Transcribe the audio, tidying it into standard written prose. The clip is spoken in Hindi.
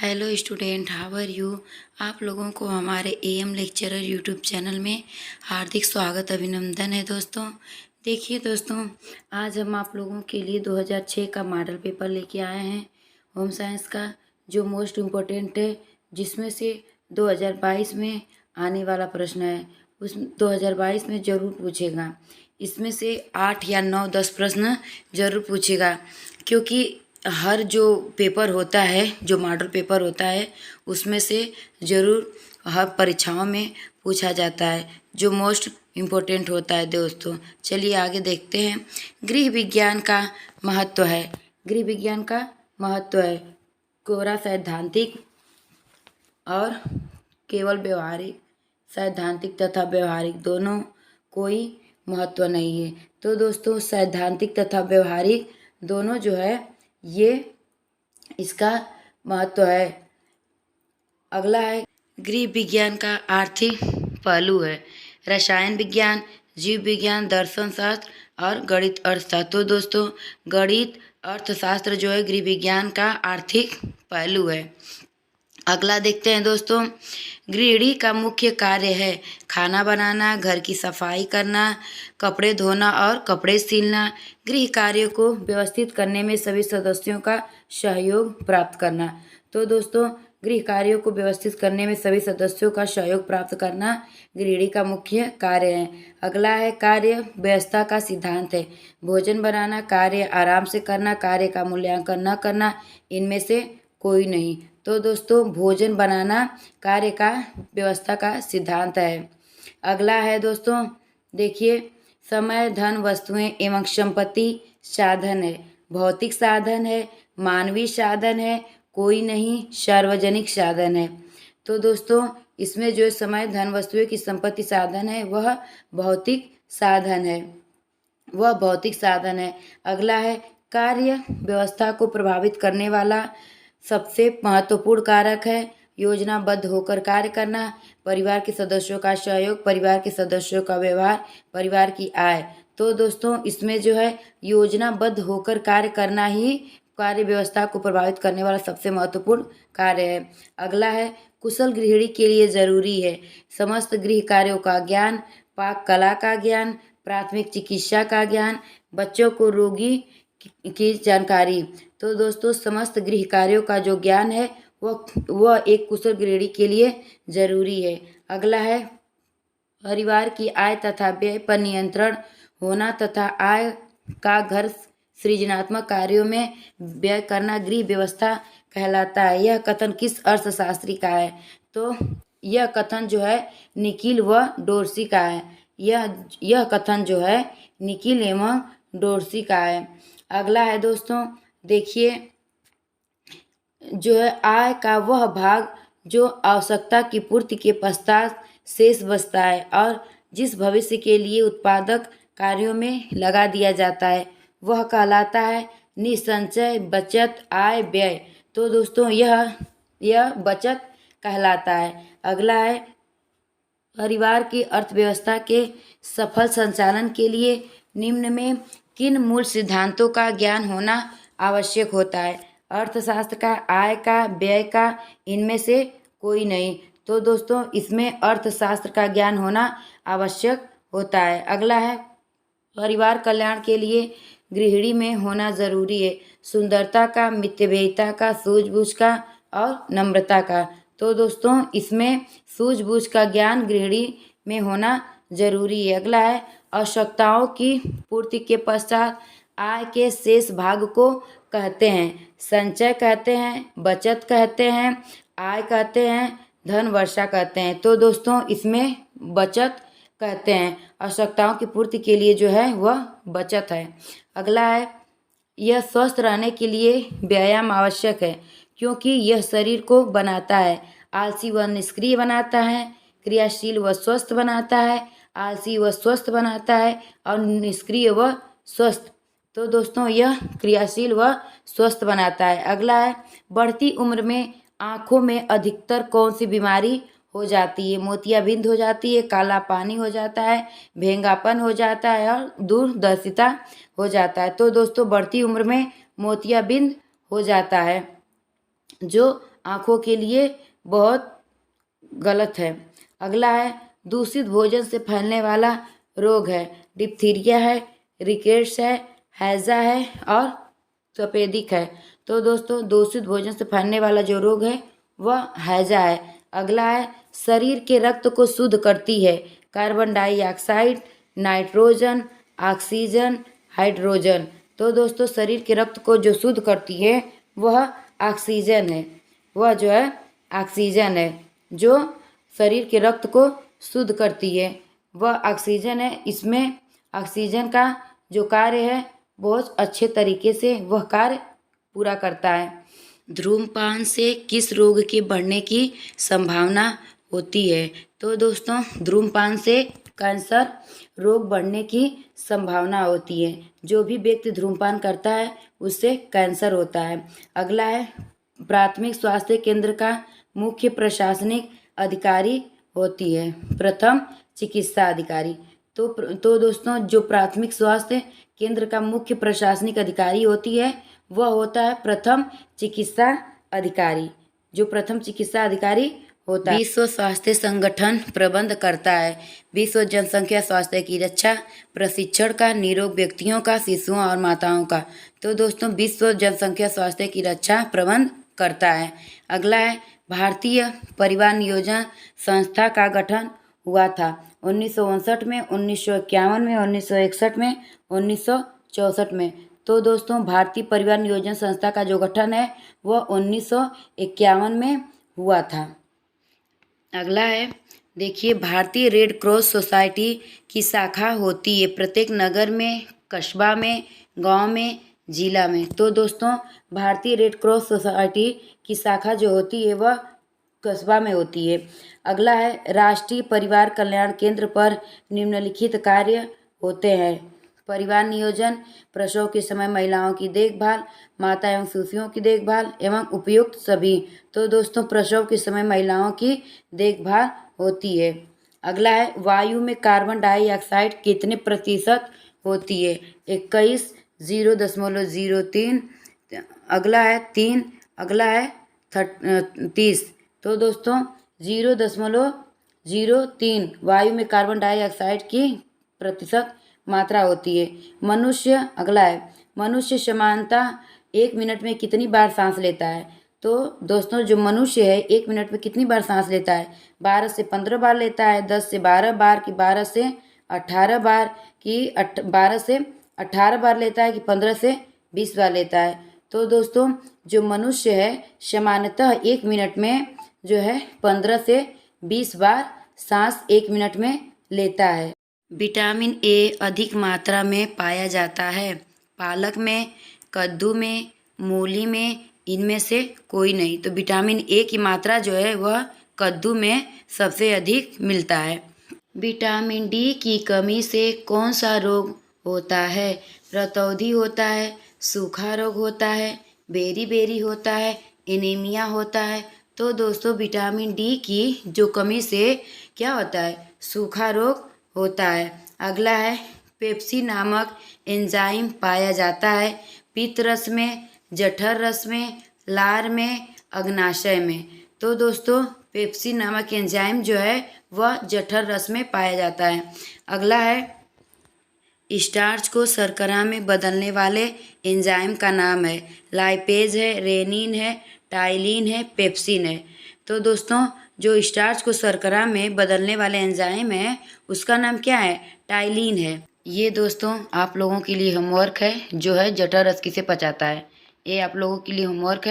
Hello student, how are you. आप लोगों को हमारे एएम लेक्चरर यूट्यूब चैनल में हार्दिक स्वागत अभिनंदन है दोस्तों। देखिए दोस्तों, आज हम आप लोगों के लिए 2006 का मॉडल पेपर लेके आए हैं होम साइंस का, जो मोस्ट इम्पोर्टेंट है, जिसमें से 2022 में आने वाला प्रश्न है। उस 2022 में ज़रूर पूछेगा। इसमें से 8 या 9 10 प्रश्न ज़रूर पूछेगा, क्योंकि हर जो पेपर होता है, जो मॉडल पेपर होता है, उसमें से ज़रूर हर परीक्षाओं में पूछा जाता है, जो मोस्ट इम्पोर्टेंट होता है दोस्तों। चलिए आगे देखते हैं। गृह विज्ञान का महत्व है। गृह विज्ञान का महत्व है कोरा सैद्धांतिक और केवल व्यवहारिक। सैद्धांतिक तथा व्यवहारिक दोनों कोई महत्व नहीं है। तो दोस्तों, सैद्धांतिक तथा व्यवहारिक दोनों जो है, ये इसका महत्व है। अगला है गृह विज्ञान का आर्थिक पहलू है। रसायन विज्ञान, जीव विज्ञान, दर्शन शास्त्र और गणित अर्थशास्त्र। तो दोस्तों, गणित अर्थशास्त्र जो है गृह विज्ञान का आर्थिक पहलू है। अगला देखते हैं दोस्तों। गृहिणी का मुख्य कार्य है खाना बनाना, घर की सफाई करना, कपड़े धोना और कपड़े सिलना। गृह कार्यों को व्यवस्थित करने में सभी सदस्यों का सहयोग प्राप्त करना। तो दोस्तों, गृह कार्यों को व्यवस्थित करने में सभी सदस्यों का सहयोग प्राप्त करना गृहिणी का मुख्य कार्य है। अगला है कार्य व्यवस्था का सिद्धांत है। भोजन बनाना, कार्य आराम से करना, कार्य का मूल्यांकन न करना, इनमें से कोई नहीं। तो दोस्तों, भोजन बनाना कार्य का व्यवस्था का सिद्धांत है। अगला है दोस्तों, देखिए, समय, धन, वस्तुएं एवं संपत्ति साधन है। भौतिक साधन है, मानवीय साधन है, कोई नहीं, सार्वजनिक साधन है। तो दोस्तों, इसमें जो समय, धन, वस्तुएं की संपत्ति साधन है, वह भौतिक साधन है। वह भौतिक साधन है। अगला है कार्य व्यवस्था को प्रभावित करने वाला सबसे महत्वपूर्ण कारक है योजनाबद्ध होकर कार्य करना, परिवार के सदस्यों का सहयोग, परिवार के सदस्यों का व्यवहार, परिवार की आय। तो दोस्तों, इसमें जो है योजनाबद्ध होकर कार्य करना ही कार्य व्यवस्था को प्रभावित करने वाला सबसे महत्वपूर्ण कार्य है। अगला है कुशल गृहिणी के लिए जरूरी है समस्त गृह कार्यों का ज्ञान, पाक कला का ज्ञान, प्राथमिक चिकित्सा का ज्ञान, बच्चों को रोगी की जानकारी। तो दोस्तों, समस्त गृह कार्यों का जो ज्ञान है, वह एक कुशल गृहिणी के लिए जरूरी है। अगला है परिवार की आय तथा व्यय पर नियंत्रण होना तथा आय का घर सृजनात्मक कार्यों में व्यय करना गृह व्यवस्था कहलाता है। यह कथन किस अर्थशास्त्री का है? तो यह कथन जो है निकिल व डोर्सी का है। यह कथन जो है निकिल एवं डोर्सी का है। अगला है दोस्तों, देखिए, जो है आय का वह भाग जो आवश्यकता की पूर्ति के पश्चात शेष बचता है और जिस भविष्य के लिए उत्पादक कार्यों में लगा दिया जाता है, वह कहलाता है निसंचय बचत आय व्यय। तो दोस्तों, यह बचत कहलाता है। अगला है परिवार की अर्थव्यवस्था के सफल संचालन के लिए निम्न में किन मूल सिद्धांतों का ज्ञान होना आवश्यक होता है? अर्थशास्त्र का, आय का, व्यय का, इनमें से कोई नहीं। तो दोस्तों, इसमें अर्थशास्त्र का ज्ञान होना आवश्यक होता है। अगला है परिवार कल्याण के लिए गृहिणी में होना जरूरी है सुंदरता का, मितव्ययिता का, सूझबूझ का और नम्रता का। तो दोस्तों, इसमें सूझबूझ का ज्ञान गृहिणी में होना जरूरी है। अगला है आवश्यकताओं की पूर्ति के पश्चात आय के शेष भाग को कहते हैं संचय कहते हैं, बचत कहते हैं, आय कहते हैं, धन वर्षा कहते हैं। तो दोस्तों, इसमें बचत कहते हैं। आवश्यकताओं की पूर्ति के लिए जो है वह बचत है। अगला है यह स्वस्थ रहने के लिए व्यायाम आवश्यक है क्योंकि यह शरीर को बनाता है। आलसी व निष्क्रिय बनाता है, क्रियाशील व स्वस्थ बनाता है। आलसी व स्वस्थ बनाता है और निष्क्रिय व स्वस्थ। तो दोस्तों, यह क्रियाशील व स्वस्थ बनाता है। अगला है बढ़ती उम्र में आँखों में अधिकतर कौन सी बीमारी हो जाती है? मोतियाबिंद हो जाती है, काला पानी हो जाता है, भेंगापन हो जाता है और दूरदर्शिता हो जाता है। तो दोस्तों, बढ़ती उम्र में मोतियाबिंद हो जाता है, जो आँखों के लिए बहुत गलत है। अगला है दूषित भोजन से फैलने वाला रोग है। डिप्थीरिया है, रिकेट्स है, हैजा है और तपेदिक है। तो दोस्तों दूषित भोजन से फैलने वाला जो रोग है वह हैजा है। अगला है शरीर के रक्त को शुद्ध करती है। Carbon dioxide, nitrogen, oxygen, hydrogen. तो दोस्तों शरीर के रक्त को जो शुद्ध करती है वह ऑक्सीजन है। वह जो है ऑक्सीजन है जो शरीर के रक्त को शुद्ध करती है, वह ऑक्सीजन है। इसमें ऑक्सीजन का जो कार्य है बहुत अच्छे तरीके से वह कार्य पूरा करता है। धूम्रपान से किस रोग के बढ़ने की संभावना होती है? तो दोस्तों धूम्रपान से कैंसर रोग बढ़ने की संभावना होती है। जो भी व्यक्ति धूम्रपान करता है उससे कैंसर होता है। अगला है प्राथमिक स्वास्थ्य केंद्र का मुख्य प्रशासनिक अधिकारी होती है प्रथम चिकित्सा अधिकारी। तो दोस्तों जो प्राथमिक स्वास्थ्य केंद्र का मुख्य प्रशासनिक अधिकारी होती है वह होता है प्रथम चिकित्सा अधिकारी, जो प्रथम चिकित्सा अधिकारी होता है। विश्व स्वास्थ्य संगठन प्रबंध करता है विश्व जनसंख्या स्वास्थ्य की रक्षा, प्रशिक्षण का, निरोग व्यक्तियों का, शिशुओं और माताओं का। तो दोस्तों विश्व जनसंख्या स्वास्थ्य की रक्षा प्रबंध करता है। अगला है भारतीय परिवार नियोजन संस्था का गठन हुआ था 1959 में, 1951 में, 1961 में, 1964 में। तो दोस्तों भारतीय परिवार नियोजन संस्था का जो गठन है वह 1951 में हुआ था। अगला है देखिए भारतीय रेड क्रॉस सोसाइटी की शाखा होती है प्रत्येक नगर में, कस्बा में, गांव में, जिला में। तो दोस्तों भारतीय रेड क्रॉस सोसाइटी की शाखा जो होती है वह कस्बा में होती है। अगला है राष्ट्रीय परिवार कल्याण केंद्र पर निम्नलिखित कार्य होते हैं। परिवार नियोजन, प्रसव के समय महिलाओं की देखभाल, माता एवं शिशुओं की देखभाल एवं उपयुक्त सभी। तो दोस्तों प्रसव के समय महिलाओं की देखभाल होती है। अगला है वायु में कार्बन डाइऑक्साइड कितने प्रतिशत होती है? 21, 0.03। अगला है 3, अगला है 30। तो दोस्तों 0.03 वायु में कार्बन डाइऑक्साइड की प्रतिशत मात्रा होती है। मनुष्य, अगला है मनुष्य सामान्यतः 1 मिनट में कितनी बार सांस लेता है? तो दोस्तों जो मनुष्य है 1 मिनट में कितनी बार सांस लेता है? 12 से 15 बार लेता है, 10 से 12 बार कि 12 से 18 बार कि 12 से 18 बार लेता है कि 15 से 20 बार लेता है। तो दोस्तों जो मनुष्य है सामान्यतः 1 मिनट में जो है 15 से 20 बार सांस 1 मिनट में लेता है। विटामिन ए अधिक मात्रा में पाया जाता है पालक में, कद्दू में, मूली में, इनमें से कोई नहीं। तो विटामिन ए की मात्रा जो है वह कद्दू में सबसे अधिक मिलता है। विटामिन डी की कमी से कौन सा रोग होता है? रतौंधी होता है, सूखा रोग होता है, बेरी होता है, एनीमिया होता है। तो दोस्तों विटामिन डी की जो कमी से क्या होता है? सूखा रोग होता है। अगला है पेप्सी नामक एंजाइम पाया जाता है पित्त रस में, जठर रस में, लार में, अग्नाशय में। तो दोस्तों पेप्सी नामक एंजाइम जो है वह जठर रस में पाया जाता है। अगला है स्टार्च को शर्करा में बदलने वाले एंजाइम का नाम है। लाइपेज है, रेनिन है, टाइलिन है, पेप्सिन है। तो दोस्तों जो स्टार्च को शर्करा में बदलने वाले एंजाइम है उसका नाम क्या है? टाइलिन है। ये दोस्तों आप लोगों के लिए होमवर्क है जो है जठर रस किसे पचाता है। ये आप लोगों के लिए होमवर्क है।